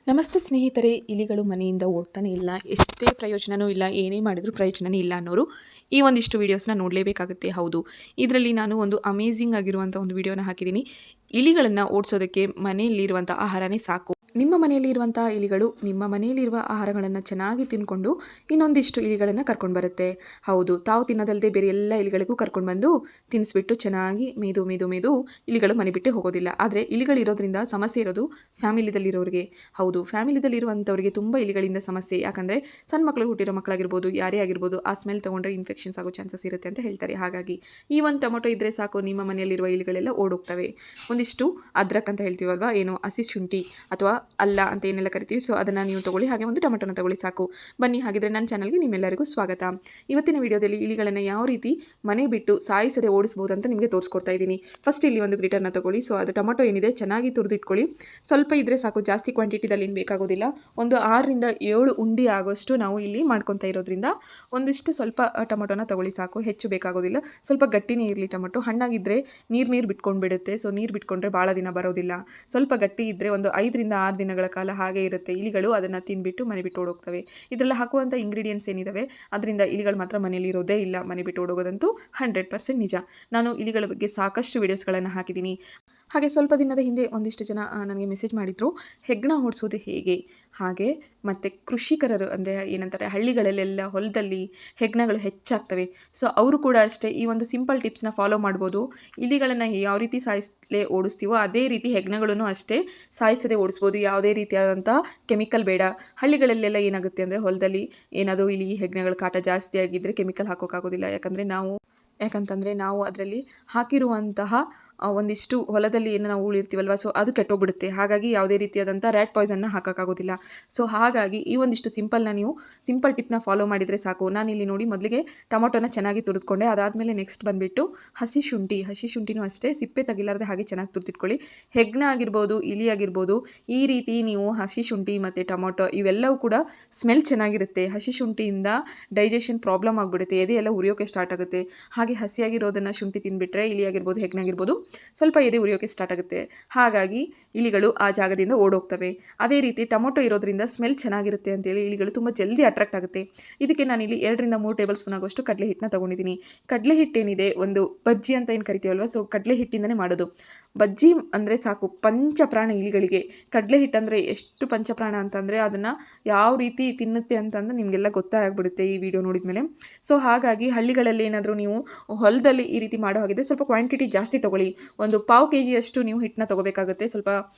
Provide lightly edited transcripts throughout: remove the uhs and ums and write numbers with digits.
ನಮಸ್ತೆ ಸ್ನೇಹಿತರೆ, ಇಲಿಗಳು ಮನೆಯಿಂದ ಓಡ್ತಾನೆ ಇಲ್ಲ, ಎಷ್ಟೇ ಪ್ರಯೋಜನವೂ ಇಲ್ಲ, ಏನೇ ಮಾಡಿದರೂ ಪ್ರಯೋಜನವೇ ಇಲ್ಲ ಅನ್ನೋರು ಈ ಒಂದಿಷ್ಟು ವೀಡಿಯೋಸ್ನ ನೋಡಲೇಬೇಕಾಗುತ್ತೆ. ಹೌದು, ಇದರಲ್ಲಿ ನಾನು ಒಂದು ಅಮೇಝಿಂಗ್ ಆಗಿರುವಂಥ ಒಂದು ವಿಡಿಯೋನ ಹಾಕಿದ್ದೀನಿ. ಇಲಿಗಳನ್ನು ಓಡಿಸೋದಕ್ಕೆ ಮನೆಯಲ್ಲಿರುವಂಥ ಆಹಾರನೇ ಸಾಕು. ನಿಮ್ಮ ಮನೆಯಲ್ಲಿರುವಂಥ ಇಲಿಗಳು ನಿಮ್ಮ ಮನೆಯಲ್ಲಿರುವ ಆಹಾರಗಳನ್ನು ಚೆನ್ನಾಗಿ ತಿನ್ಕೊಂಡು ಇನ್ನೊಂದಿಷ್ಟು ಇಲಿಗಳನ್ನು ಕರ್ಕೊಂಡು ಬರುತ್ತೆ. ಹೌದು, ತಾವು ತಿನ್ನೋದಲ್ಲದೆ ಬೇರೆ ಎಲ್ಲ ಇಲಿಗಳಿಗೂ ಕರ್ಕೊಂಡು ಬಂದು ತಿನ್ನಿಸ್ಬಿಟ್ಟು ಚೆನ್ನಾಗಿ ಮೇದು ಇಲಿಗಳು ಮನೆ ಬಿಟ್ಟೆ ಹೋಗೋದಿಲ್ಲ. ಆದರೆ ಇಲಿಗಳಿರೋದ್ರಿಂದ ಸಮಸ್ಯೆ ಇರೋದು ಫ್ಯಾಮಿಲಿದಲ್ಲಿರೋರಿಗೆ. ಹೌದು, ಫ್ಯಾಮಿಲಿದಲ್ಲಿರುವಂಥವ್ರಿಗೆ ತುಂಬ ಇಲಿಗಳಿಂದ ಸಮಸ್ಯೆ. ಯಾಕಂದರೆ ಸಣ್ಣ ಮಕ್ಕಳು, ಹುಟ್ಟಿರೋ ಮಕ್ಕಳಾಗಿರ್ಬೋದು, ಯಾರೇ ಆಗಿರ್ಬೋದು, ಆ ಸ್ಮೆಲ್ ತೊಗೊಂಡ್ರೆ ಇನ್ಫೆಕ್ಷನ್ಸ್ ಆಗೋ ಚಾನ್ಸಸ್ ಇರುತ್ತೆ ಅಂತ ಹೇಳ್ತಾರೆ. ಹಾಗಾಗಿ ಈ ಒಂದು ಟೊಮೊಟೊ ಇದ್ದರೆ ಸಾಕು, ನಿಮ್ಮ ಮನೆಯಲ್ಲಿರುವ ಇಲಿಗಳೆಲ್ಲ ಓಡೋಗ್ತವೆ. ಒಂದಿಷ್ಟು ಅದ್ರಕ್ ಅಂತ ಹೇಳ್ತೀವಲ್ವಾ, ಏನು ಹಸಿ ಶುಂಠಿ ಅಥವಾ ಅಲ್ಲ ಅಂತ ಏನೆಲ್ಲ ಕರಿತೀವಿ, ಸೊ ಅದನ್ನು ನೀವು ತೊಗೊಳ್ಳಿ. ಹಾಗೆ ಒಂದು ಟೊಮೆಟೊನ ತೊಗೊಳ್ಳಿ, ಸಾಕು. ಬನ್ನಿ, ಹಾಗಿದ್ರೆ ನನ್ನ ಚಾನಲ್ಗೆ ನಿಮ್ಮೆಲ್ಲರಿಗೂ ಸ್ವಾಗತ. ಇವತ್ತಿನ ವಿಡಿಯೋದಲ್ಲಿ ಇಲಿಗಳನ್ನು ಯಾವ ರೀತಿ ಮನೆ ಬಿಟ್ಟು ಸಾಯಿಸದೆ ಓಡಿಸ್ಬೋದು ಅಂತ ನಿಮಗೆ ತೋರಿಸ್ಕೊಡ್ತಾ ಇದ್ದೀನಿ. ಫಸ್ಟ್ ಇಲ್ಲಿ ಒಂದು ಗ್ಲಿಟರ್ನ ತೊಗೊಳ್ಳಿ. ಸೊ ಅದು ಟೊಮೆಟೊ ಏನಿದೆ ಚೆನ್ನಾಗಿ ತುರಿದಿಟ್ಕೊಳ್ಳಿ. ಸ್ವಲ್ಪ ಇದ್ದರೆ ಸಾಕು, ಜಾಸ್ತಿ ಕ್ವಾಂಟಿಟಿದಲ್ಲಿ ಏನು ಬೇಕಾಗೋದಿಲ್ಲ. ಒಂದು 6ರಿಂದ 7 ಉಂಡೆ ಆಗೋಷ್ಟು ನಾವು ಇಲ್ಲಿ ಮಾಡ್ಕೊತಾ ಇರೋದ್ರಿಂದ ಒಂದಿಷ್ಟು ಸ್ವಲ್ಪ ಟೊಮೆಟೊನ ತೊಗೊಳ್ಳಿ, ಸಾಕು. ಹೆಚ್ಚು ಬೇಕಾಗೋದಿಲ್ಲ. ಸ್ವಲ್ಪ ಗಟ್ಟಿನೇ ಇರಲಿ ಟೊಮೆಟೊ. ಹಣ್ಣಾಗಿದ್ದರೆ ನೀರು ಬಿಟ್ಕೊಂಡು ಬಿಡುತ್ತೆ. ಸೊ ನೀರು ಬಿಟ್ಕೊಂಡ್ರೆ ಭಾಳ ದಿನ ಬರೋದಿಲ್ಲ. ಸ್ವಲ್ಪ ಗಟ್ಟಿ ಇದ್ದರೆ ಒಂದು 5ರಿಂದ 6 ದಿನಗಳ ಕಾಲ ಹಾಗೆ ಇರುತ್ತೆ. ಇಲಿಗಳು ಅದನ್ನು ತಿಂದುಬಿಟ್ಟು ಮನೆ ಬಿಟ್ಟು ಓಡೋಗ್ತವೆ. ಇದರಲ್ಲಿ ಹಾಕುವಂಥ ಇಂಗ್ರೀಡಿಯೆಂಟ್ಸ್ ಏನಿದ್ದಾವೆ ಅದರಿಂದ ಇಲಿಗಳು ಮಾತ್ರ ಮನೇಲಿ ಇರೋದೇ ಇಲ್ಲ. ಮನೆ ಬಿಟ್ಟು ಓಡೋಗೋದಂತೂ 100% ನಿಜ. ನಾನು ಇಲಿಗಳ ಬಗ್ಗೆ ಸಾಕಷ್ಟು ವೀಡಿಯೋಸ್ಗಳನ್ನು ಹಾಕಿದ್ದೀನಿ. ಹಾಗೆ ಸ್ವಲ್ಪ ದಿನದ ಹಿಂದೆ ಒಂದಿಷ್ಟು ಜನ ನನಗೆ ಮೆಸೇಜ್ ಮಾಡಿದರು, ಹೆಗ್ಗಣ ಓಡಿಸೋದು ಹೇಗೆ. ಹಾಗೆ ಮತ್ತು ಕೃಷಿಕರರು ಅಂದರೆ ಏನಂತಾರೆ, ಹಳ್ಳಿಗಳಲ್ಲೆಲ್ಲ ಹೊಲದಲ್ಲಿ ಹೆಗ್ಣಗಳು ಹೆಚ್ಚಾಗ್ತವೆ. ಸೊ ಅವರು ಕೂಡ ಅಷ್ಟೇ ಈ ಒಂದು ಸಿಂಪಲ್ ಟಿಪ್ಸ್ನ ಫಾಲೋ ಮಾಡ್ಬೋದು. ಇಲಿಗಳನ್ನು ಯಾವ ರೀತಿ ಸಾಯಿಸಲೇ ಓಡಿಸ್ತೀವೋ ಅದೇ ರೀತಿ ಹೆಗ್ಣಗಳನ್ನು ಅಷ್ಟೇ ಸಾಯಿಸದೆ ಓಡಿಸ್ಬೋದು. ಯಾವುದೇ ರೀತಿಯಾದಂಥ ಕೆಮಿಕಲ್ ಬೇಡ. ಹಳ್ಳಿಗಳಲ್ಲೆಲ್ಲ ಏನಾಗುತ್ತೆ ಅಂದರೆ, ಹೊಲದಲ್ಲಿ ಏನಾದರೂ ಇಲಿ ಹೆಗ್ಣಗಳ ಕಾಟ ಜಾಸ್ತಿ ಆಗಿದ್ದರೆ ಕೆಮಿಕಲ್ ಹಾಕೋಕ್ಕಾಗೋದಿಲ್ಲ. ಯಾಕಂತಂದರೆ ನಾವು ಅದರಲ್ಲಿ ಹಾಕಿರುವಂತಹ ಒಂದಿಷ್ಟು ಹೊಲದಲ್ಲಿ ಏನು ನಾವು ಉಳಿರ್ತೀವಲ್ವ, ಸೊ ಅದು ಕೆಟ್ಟೋಗ್ಬಿಡುತ್ತೆ. ಹಾಗಾಗಿ ಯಾವುದೇ ರೀತಿಯಾದಂಥ ರ್ಯಾಟ್ ಪಾಯ್ಸನ್ನ ಹಾಕೋಕ್ಕಾಗೋದಿಲ್ಲ. ಸೊ ಹಾಗಾಗಿ ಈ ಒಂದಿಷ್ಟು ಸಿಂಪಲ್ ಟಿಪ್ನ ಫಾಲೋ ಮಾಡಿದರೆ ಸಾಕು. ನಾನಿಲ್ಲಿ ನೋಡಿ, ಮೊದಲಿಗೆ ಟೊಮೊಟೊನ ಚೆನ್ನಾಗಿ ತುರಿದುಕೊಂಡೆ. ಅದಾದಮೇಲೆ ನೆಕ್ಸ್ಟ್ ಬಂದುಬಿಟ್ಟು ಹಸಿ ಶುಂಠಿನೂ ಅಷ್ಟೇ ಸಿಪ್ಪೆ ತೆಗಿಲಾರ್ದೆ ಹಾಗೆ ಚೆನ್ನಾಗಿ ತುರಿದಿಟ್ಕೊಳ್ಳಿ. ಹೆಗ್ಣ ಆಗಿರ್ಬೋದು, ಇಲಿ ಆಗಿರ್ಬೋದು, ಈ ರೀತಿ ನೀವು ಹಸಿ ಶುಂಠಿ ಮತ್ತು ಟೊಮೊಟೊ ಇವೆಲ್ಲವೂ ಕೂಡ ಸ್ಮೆಲ್ ಚೆನ್ನಾಗಿರುತ್ತೆ. ಹಸಿ ಶುಂಠಿಯಿಂದ ಡೈಜೆಷನ್ ಪ್ರಾಬ್ಲಮ್ ಆಗಿಬಿಡುತ್ತೆ, ಎದೆ ಎಲ್ಲ ಉರಿಯೋಕ್ಕೆ ಸ್ಟಾರ್ಟ್ ಆಗುತ್ತೆ. ಹಾಗೆ ಹಸಿಯಾಗಿರೋದನ್ನು ಶುಂಠಿ ತಿಂದುಬಿಟ್ರೆ ಇಲಿ ಆಗಿರ್ಬೋದು, ಹೆಗ್ಣಾಗಿರ್ಬೋದು, ಸ್ವಲ್ಪ ಎದೆ ಉರಿಯೋಕ್ಕೆ ಸ್ಟಾರ್ಟ್ ಆಗುತ್ತೆ. ಹಾಗಾಗಿ ಇಲಿಗಳು ಆ ಜಾಗದಿಂದ ಓಡೋಗ್ತವೆ. ಅದೇ ರೀತಿ ಟೊಮೊಟೊ ಇರೋದ್ರಿಂದ ಸ್ಮೆಲ್ ಚೆನ್ನಾಗಿರುತ್ತೆ ಅಂತೇಳಿ ಇಲಿಗಳು ತುಂಬ ಜಲ್ದಿ ಅಟ್ರಾಕ್ಟ್ ಆಗುತ್ತೆ. ಇದಕ್ಕೆ ನಾನಿಲ್ಲಿ 2ರಿಂದ 3 ಟೇಬಲ್ ಸ್ಪೂನ್ ಆಗೋಷ್ಟು ಕಡಲೆ ಹಿಟ್ಟನ್ನ ತೊಗೊಂಡಿದ್ದೀನಿ. ಕಡಲೆ ಹಿಟ್ಟೇನಿದೆ, ಒಂದು ಬಜ್ಜಿ ಅಂತ ಏನು ಕರಿತೀವಲ್ವ, ಸೊ ಕಡಲೆ ಹಿಟ್ಟಿಂದನೇ ಮಾಡೋದು. ಬಜ್ಜಿ ಅಂದರೆ ಸಾಕು, ಪಂಚಪ್ರಾಣ ಇಲಿಗಳಿಗೆ. ಕಡಲೆ ಹಿಟ್ಟಂದರೆ ಎಷ್ಟು ಪಂಚಪ್ರಾಣ ಅಂತಂದರೆ ಅದನ್ನು ಯಾವ ರೀತಿ ತಿನ್ನುತ್ತೆ ಅಂತಂದು ನಿಮಗೆಲ್ಲ ಗೊತ್ತಾಗ್ಬಿಡುತ್ತೆ ಈ ವಿಡಿಯೋ ನೋಡಿದ ಮೇಲೆ. ಸೊ ಹಾಗಾಗಿ ಹಳ್ಳಿಗಳಲ್ಲಿ ಏನಾದರೂ ನೀವು ಹೊಲದಲ್ಲಿ ಈ ರೀತಿ ಮಾಡೋ ಹಾಗಿದ್ರೆ ಸ್ವಲ್ಪ ಕ್ವಾಂಟಿಟಿ ಜಾಸ್ತಿ ತೊಗೊಳ್ಳಿ. ಒಂದು 1/4 kg ನೀವು ಹಿಟ್ಟನ್ನ ತೊಗೋಬೇಕಾಗುತ್ತೆ. ಸ್ವಲ್ಪ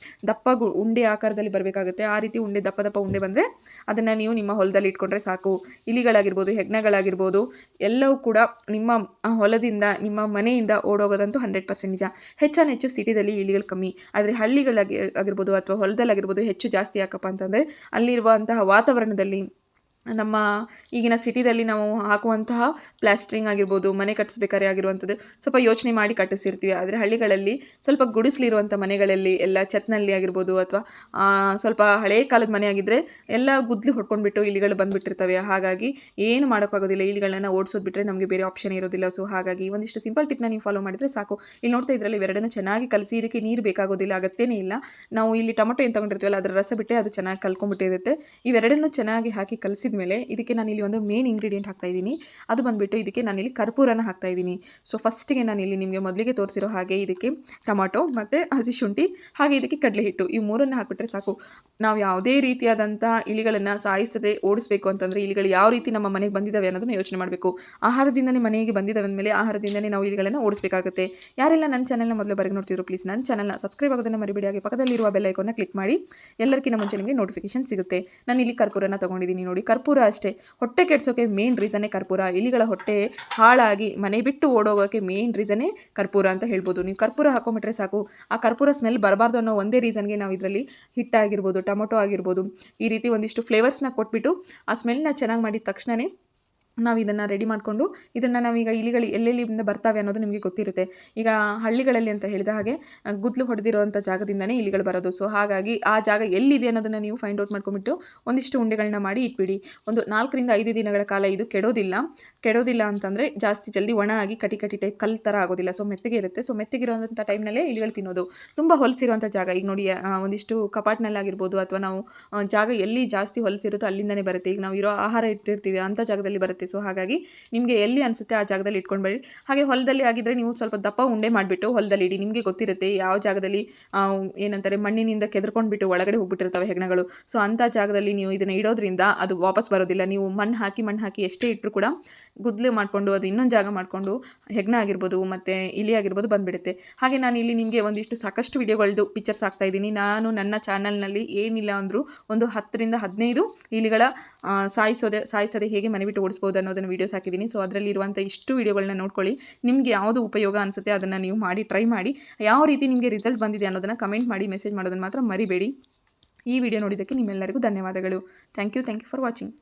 ದಪ್ಪ ಉಂಡೆ ಆಕಾರದಲ್ಲಿ ಬರಬೇಕಾಗುತ್ತೆ. ಆ ರೀತಿ ದಪ್ಪ ಉಂಡೆ ಬಂದರೆ ಅದನ್ನು ನೀವು ನಿಮ್ಮ ಹೊಲದಲ್ಲಿ ಇಟ್ಕೊಂಡ್ರೆ ಸಾಕು. ಇಲಿಗಳಾಗಿರ್ಬೋದು, ಹೆಗ್ಣಗಳಾಗಿರ್ಬೋದು, ಎಲ್ಲವೂ ಕೂಡ ನಿಮ್ಮ ಹೊಲದಿಂದ, ನಿಮ್ಮ ಮನೆಯಿಂದ ಓಡೋಗೋದಂತೂ 100% ನಿಜ. ಹೆಚ್ಚು ಸಿಟಿದಲ್ಲಿ ಇಲಿಗಳು ಕಮ್ಮಿ. ಆದರೆ ಆಗಿರ್ಬೋದು ಅಥವಾ ಹೊಲದಲ್ಲಾಗಿರ್ಬೋದು ಹೆಚ್ಚು ಜಾಸ್ತಿ. ಯಾಕಪ್ಪ ಅಂತಂದರೆ ಅಲ್ಲಿರುವಂತಹ ವಾತಾವರಣದಲ್ಲಿ, ನಮ್ಮ ಈಗಿನ ಸಿಟಿದಲ್ಲಿ ನಾವು ಹಾಕುವಂತಹ ಪ್ಲಾಸ್ಟ್ರಿಂಗ್ ಆಗಿರ್ಬೋದು, ಮನೆ ಕಟ್ಟಿಸ್ಬೇಕಾದ್ರೆ ಆಗಿರುವಂಥದ್ದು ಸ್ವಲ್ಪ ಯೋಚನೆ ಮಾಡಿ ಕಟ್ಟಿಸಿರ್ತೀವಿ. ಆದರೆ ಹಳ್ಳಿಗಳಲ್ಲಿ ಸ್ವಲ್ಪ ಗುಡಿಸಲಿರುವಂಥ ಮನೆಗಳಲ್ಲಿ ಎಲ್ಲ ಛತ್ನಲ್ಲಿ ಆಗಿರ್ಬೋದು, ಅಥವಾ ಸ್ವಲ್ಪ ಹಳೇ ಕಾಲದ ಮನೆ ಆಗಿದ್ದರೆ ಎಲ್ಲ ಗುದ್ಲಿ ಹೊಡ್ಕೊಂಡ್ಬಿಟ್ಟು ಇಲಿಗಳು ಬಂದುಬಿಟ್ಟಿರ್ತವೆ. ಹಾಗಾಗಿ ಏನು ಮಾಡೋಕ್ಕಾಗೋದಿಲ್ಲ. ಇಲಿಗಳನ್ನ ಓಡಿಸೋದು ಬಿಟ್ಟರೆ ನಮಗೆ ಬೇರೆ ಆಪ್ಷನ್ ಇರೋದಿಲ್ಲ. ಸೊ ಹಾಗಾಗಿ ಒಂದಿಷ್ಟು ಸಿಂಪಲ್ ಟಿಪ್ನ ನೀವು ಫಾಲೋ ಮಾಡಿದರೆ ಸಾಕು. ಇಲ್ಲಿ ನೋಡ್ತಾ ಇದ್ರಲ್ಲಿ ಇವೆರಡನ್ನು ಚೆನ್ನಾಗಿ ಕಲಸಿ, ಇದಕ್ಕೆ ನೀರು ಬೇಕಾಗೋದಿಲ್ಲ, ಅಗತ್ಯನೇ ಇಲ್ಲ. ನಾವು ಇಲ್ಲಿ ಟೊಮೊಟೊ ಏನು ತೊಗೊಂಡಿರ್ತೀವಲ್ಲ ಅದರ ರಸ ಬಿಟ್ಟೆ ಅದು ಚೆನ್ನಾಗಿ ಕಲ್ಕೊಂಡ್ಬಿಟ್ಟಿರುತ್ತೆ. ಇವೆರಡನ್ನು ಚೆನ್ನಾಗಿ ಹಾಕಿ ಕಲಿಸಿದ ಮೇಲೆ ಇದಕ್ಕೆ ನಾನಿಲ್ಲಿ ಒಂದು ಮೇನ್ ಇಂಗ್ರೀಡಿಯೆಂಟ್ ಹಾಕ್ತಾ ಇದ್ದೀನಿ. ಅದು ಬಂದುಬಿಟ್ಟು ಇದಕ್ಕೆ ನಾನಿಲ್ಲಿ ಕರ್ಪೂರನ ಹಾಕ್ತಾ ಇದ್ದೀನಿ. ಸೊ ಫಸ್ಟಿಗೆ ನಾನಿಲ್ಲಿ ನಿಮಗೆ ಮೊದಲಿಗೆ ತೋರಿಸಿರೋ ಹಾಗೆ ಇದಕ್ಕೆ ಟೊಮೊಟೊ ಮತ್ತು ಹಸಿ ಶುಂಠಿ, ಹಾಗೆ ಇದಕ್ಕೆ ಕಡಲೆ ಹಿಟ್ಟು, ಈ ಮೂರನ್ನು ಹಾಕಿಬಿಟ್ರೆ ಸಾಕು. ನಾವು ಯಾವುದೇ ರೀತಿಯಾದಂಥ ಇಲಿಗಳನ್ನು ಸಾಯಿಸದೆ ಓಡಿಸ್ಬೇಕು ಅಂತಂದರೆ, ಇಲಿಗಳು ಯಾವ ರೀತಿ ನಮ್ಮ ಮನೆಗೆ ಬಂದಿದ್ದಾವೆ ಅನ್ನೋದನ್ನು ಯೋಚನೆ ಮಾಡಬೇಕು. ಆಹಾರದಿಂದನೇ ಮನೆಗೆ ಬಂದಿದ್ದಾವೆ ಅಂದಮೇಲೆ ಆಹಾರದಿಂದನೇ ನಾವು ಇಲಿಗಳನ್ನು ಓಡಿಸಬೇಕಾಗುತ್ತೆ. ಯಾರೆಲ್ಲ ನನ್ನ ಚಾನಲ್ನ ಮೊದಲು ಬರೆಗೆ ನೋಡ್ತಿದ್ರು, ಪ್ಲೀಸ್ ನನ್ನ ಚಾನಲ್ನ ಸಬ್ಸ್ಕ್ರೈಬ್ ಆಗೋದನ್ನು ಮರಿಬೇಡಿ. ಹಾಗೆ ಪಕ್ಕದಲ್ಲಿರುವ ಬೆಲ್ ಐಕಾನ್ನ ಕ್ಲಿಕ್ ಮಾಡಿ, ಎಲ್ಲರಿಗಿಂತ ಮುಂಚೆ ನಿಮಗೆ ನೋಟಿಫಿಕೇಶನ್ ಸಿಗುತ್ತೆ. ನಾನು ಇಲ್ಲಿ ಕರ್ಪೂರನ ತೊಗೊಂಡಿದ್ದೀನಿ ನೋಡಿ. ಕರ್ಪೂರ ಅಷ್ಟೇ, ಹೊಟ್ಟೆ ಕೆಡ್ಸೋಕೆ ಮೇನ್ ರೀಸನ್ನೇ ಕರ್ಪೂರ. ಇಲಿಗಳ ಹೊಟ್ಟೆ ಹಾಳಾಗಿ ಮನೆ ಬಿಟ್ಟು ಓಡೋಗೋಕ್ಕೆ ಮೇನ್ ರೀಸನ್ನೇ ಕರ್ಪೂರ ಅಂತ ಹೇಳ್ಬೋದು. ನೀವು ಕರ್ಪೂರ ಹಾಕೊಂಬಿಟ್ರೆ ಸಾಕು. ಆ ಕರ್ಪೂರ ಸ್ಮೆಲ್ ಬರಬಾರ್ದು ಅನ್ನೋ ಒಂದೇ ರೀಸನ್ಗೆ ನಾವು ಇದರಲ್ಲಿ ಹಿಟ್ಟಾಗಿರ್ಬೋದು, ಟೊಮೊಟೊ ಆಗಿರ್ಬೋದು, ಈ ರೀತಿ ಒಂದಿಷ್ಟು ಫ್ಲೇವರ್ಸ್ನ ಕೊಟ್ಬಿಟ್ಟು ಆ ಸ್ಮೆಲ್ನ ಚೆನ್ನಾಗಿ ಮಾಡಿದ ತಕ್ಷಣವೇ ನಾವು ಇದನ್ನು ರೆಡಿ ಮಾಡಿಕೊಂಡು ಇದನ್ನು ನಾವೀಗ ಇಲಿಗಳು ಎಲ್ಲೆಲ್ಲಿಂದ ಬರ್ತವೆ ಅನ್ನೋದು ನಿಮಗೆ ಗೊತ್ತಿರುತ್ತೆ. ಈಗ ಹಳ್ಳಿಗಳಲ್ಲಿ ಅಂತ ಹೇಳಿದ ಹಾಗೆ ಗುದ್ಲು ಹೊಡೆದಿರುವಂಥ ಜಾಗದಿಂದನೇ ಇಲಿಗಳು ಬರೋದು. ಸೊ ಹಾಗಾಗಿ ಆ ಜಾಗ ಎಲ್ಲಿದೆ ಅನ್ನೋದನ್ನು ನೀವು ಫೈಂಡ್ ಔಟ್ ಮಾಡ್ಕೊಂಬಿಟ್ಟು ಒಂದಿಷ್ಟು ಉಂಡೆಗಳನ್ನ ಮಾಡಿ ಇಟ್ಬಿಡಿ. ಒಂದು 4 ರಿಂದ 5 ದಿನಗಳ ಕಾಲ ಇದು ಕೆಡೋದಿಲ್ಲ ಅಂತಂದರೆ ಜಾಸ್ತಿ ಜಲ್ದಿ ಒಣ ಆಗಿ ಕಟಿ ಟೈಪ್ ಕಲ್ಲು ಥರ ಆಗೋದಿಲ್ಲ. ಸೊ ಮೆತ್ತಗೆ ಇರುತ್ತೆ. ಸೊ ಮೆತ್ತಗಿರುವಂಥ ಟೈಮ್ನಲ್ಲೇ ಇಲಿಗಳು ತಿನ್ನೋದು. ತುಂಬ ಹೊಲಸಿರುವಂಥ ಜಾಗ ಈಗ ನೋಡಿ, ಒಂದಿಷ್ಟು ಕಪಾಟ್ನಲ್ಲಾಗಿರ್ಬೋದು ಅಥವಾ ನಾವು ಜಾಗ ಎಲ್ಲಿ ಜಾಸ್ತಿ ಹೊಲಸಿರುತ್ತೋ ಅಲ್ಲಿಂದನೇ ಬರುತ್ತೆ. ಈಗ ನಾವು ಇರೋ ಆಹಾರ ಇಟ್ಟಿರ್ತೀವಿ ಅಂಥ ಜಾಗದಲ್ಲಿ ಬರುತ್ತೆ. ಸೊ ಹಾಗಾಗಿ ನಿಮಗೆ ಎಲ್ಲಿ ಅನಿಸುತ್ತೆ ಆ ಜಾಗದಲ್ಲಿ ಇಟ್ಕೊಂಡ್ಬೇಡಿ. ಹಾಗೆ ಹೊಲದಲ್ಲಿ ಆಗಿದ್ದರೆ ನೀವು ಸ್ವಲ್ಪ ದಪ್ಪ ಉಂಡೆ ಮಾಡಿಬಿಟ್ಟು ಹೊಲದಲ್ಲಿ ಇಡಿ. ನಿಮಗೆ ಗೊತ್ತಿರುತ್ತೆ ಯಾವ ಜಾಗದಲ್ಲಿ ಏನಂತಾರೆ ಮಣ್ಣಿನಿಂದ ಕೆದರ್ಕೊಂಡ್ಬಿಟ್ಟು ಒಳಗಡೆ ಹೋಗ್ಬಿಟ್ಟಿರ್ತವೆ ಹೆಗ್ಣಗಳು. ಸೊ ಅಂಥ ಜಾಗದಲ್ಲಿ ನೀವು ಇದನ್ನು ಇಡೋದ್ರಿಂದ ಅದು ವಾಪಸ್ ಬರೋದಿಲ್ಲ. ನೀವು ಮಣ್ಣು ಹಾಕಿ ಎಷ್ಟೇ ಇಟ್ಟರು ಕೂಡ ಗುದ್ಲು ಮಾಡಿಕೊಂಡು ಅದು ಇನ್ನೊಂದು ಜಾಗ ಮಾಡಿಕೊಂಡು ಹೆಗ್ಣ ಆಗಿರ್ಬೋದು ಮತ್ತು ಇಲಿ ಆಗಿರ್ಬೋದು ಬಂದುಬಿಡುತ್ತೆ. ಹಾಗೆ ನಾನು ಇಲ್ಲಿ ನಿಮಗೆ ಒಂದಿಷ್ಟು ಸಾಕಷ್ಟು ವಿಡಿಯೋಗಳದ್ದು ಪಿಕ್ಚರ್ಸ್ ಹಾಕ್ತಾ ಇದ್ದೀನಿ. ನಾನು ನನ್ನ ಚಾನಲ್ನಲ್ಲಿ ಏನಿಲ್ಲ ಅಂದರೂ ಒಂದು 10 ರಿಂದ 15 ಇಲಿಗಳ ಸಾಯಿಸದೆ ಹೇಗೆ ಮನೆ ಬಿಟ್ಟು ಓಡಿಸ್ಬೋದು ಅನ್ನೋದನ್ನು ವೀಡಿಯೋಸ್ ಹಾಕಿದ್ದೀನಿ. ಸೊ ಅದರಲ್ಲಿ ಇರುವಂಥ ಇಷ್ಟು ವಿಡಿಯೋಗಳನ್ನ ನೋಡ್ಕೊಳ್ಳಿ. ನಿಮಗೆ ಯಾವುದು ಉಪಯೋಗ ಅನಿಸುತ್ತೆ ಅದನ್ನು ನೀವು ಮಾಡಿ ಟ್ರೈ ಮಾಡಿ. ಯಾವ ರೀತಿ ನಿಮಗೆ ರಿಸಲ್ಟ್ ಬಂದಿದೆ ಅನ್ನೋದನ್ನು ಕಮೆಂಟ್ ಮಾಡಿ ಮೆಸೇಜ್ ಮಾಡೋದನ್ನು ಮಾತ್ರ ಮರಿಬೇಡಿ. ಈ ವಿಡಿಯೋ ನೋಡಿದ್ದಕ್ಕೆ ನಿಮ್ಮೆಲ್ಲರಿಗೂ ಧನ್ಯವಾದಗಳು. Thank you for watching.